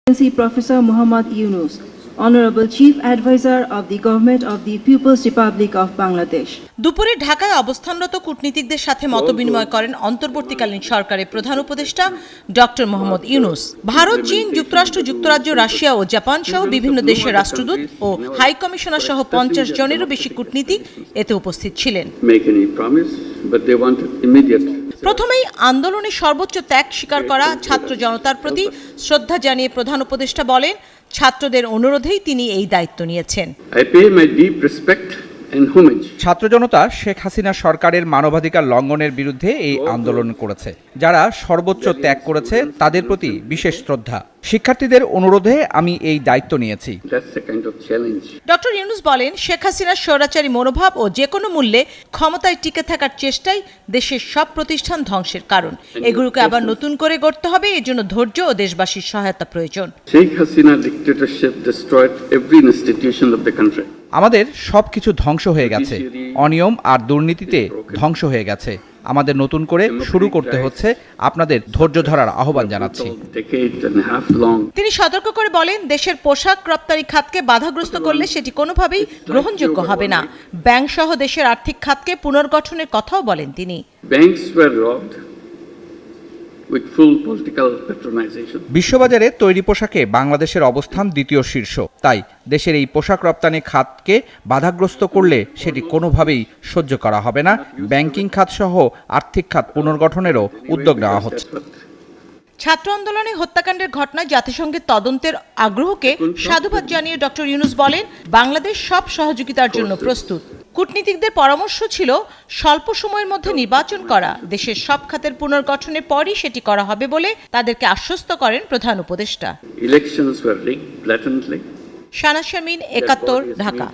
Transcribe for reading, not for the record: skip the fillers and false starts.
Professor Muhammad Yunus, Honorable Chief Advisor of the Government of the People's Republic of Bangladesh. দুপুরে ঢাকায় অবস্থানরত কূটনীতিকদের সাথে মতবিনিময় করেন অন্তর্বর্তীকালীন সরকারের প্রধান উপদেষ্টা ডক্টর মোহাম্মদ ইউনুস। ভারত, চীন, যুক্তরাষ্ট্র, যুক্তরাজ্য, রাশিয়া ও জাপান সহ বিভিন্ন দেশের রাষ্ট্রদূত ও হাই কমিশনার সহ 50 জনেরও বেশি কূটনীতিক এতে উপস্থিত ছিলেন। প্রথমেই আন্দোলনে সর্বোচ্চ ত্যাগ স্বীকার করা ছাত্র জনতার প্রতি শ্রদ্ধা জানিয়ে প্রধান উপদেষ্টা বলেন, ছাত্রদের অনুরোধেই তিনি এই দায়িত্ব নিয়েছেন। ছাত্র জনতা শেখ হাসিনা সরকারের মানবাধিকার লঙ্ঘনের বিরুদ্ধে এই আন্দোলন করেছে। যারা সর্বোচ্চ ত্যাগ করেছে তাদের প্রতি বিশেষ শ্রদ্ধা। শিক্ষার্থীদের অনুরোধে আমি এই দায়িত্ব নিয়েছি। ডক্টর ইউনুস বলেন, শেখ হাসিনার স্বৈরাচারী মনোভাব ও যে কোনো মূল্যে ক্ষমতায় টিকে থাকার চেষ্টাই দেশের সব প্রতিষ্ঠান ধ্বংসের কারণ। এগুলোকে আবার নতুন করে গড়তে হবে, এর জন্য ধৈর্য ও দেশবাসীর সহায়তা প্রয়োজন। Sheikh Hasina dictatorship destroyed every institution of the country. আমাদের সবকিছু ধ্বংস হয়ে গেছে, অনিয়ম আর দুর্নীতিতে ধ্বংস হয়ে গেছে। আমাদের নতুন করে শুরু করতে হচ্ছে। আপনাদের ধৈর্য ধরার আহ্বান জানাচ্ছি। তিনি সতর্ক করে বলেন, দেশের পোশাক রপ্তানি খাতকে বাধাগ্রস্ত করলে সেটি কোনোভাবেই গ্রহণযোগ্য হবে না। ব্যাংক সহ দেশের আর্থিক খাতকে পুনর্গঠনের কথাও বলেন তিনি। বিশ্ববাজারে তৈরি পোশাকে বাংলাদেশের অবস্থান দ্বিতীয় শীর্ষ। তাই দেশের এই পোশাক রপ্তানি খাতকে বাধাগ্রস্ত করলে সেটি কোনোভাবেই সহ্য করা হবে না। ব্যাংকিং খাত সহ আর্থিক খাত পুনর্গঠনেরও উদ্যোগ নেওয়া হচ্ছে। ছাত্র আন্দোলনে হত্যাকাণ্ডের ঘটনায় জাতিসংঘের তদন্তের আগ্রহকে সাধুবাদ জানিয়ে ডক্টর ইউনুস বলেন, বাংলাদেশ সব সহযোগিতার জন্য প্রস্তুত। কূটনীতিকদের পরামর্শ ছিল স্বল্প সময়ের মধ্যে নির্বাচন করা, দেশের সব খাতের পুনর্গঠনের পরই সেটি করা হবে বলে তাদেরকে আশ্বস্ত করেন প্রধান উপদেষ্টা। Elections were rigged blatantly. শানা Sharmin, 71, Dhaka.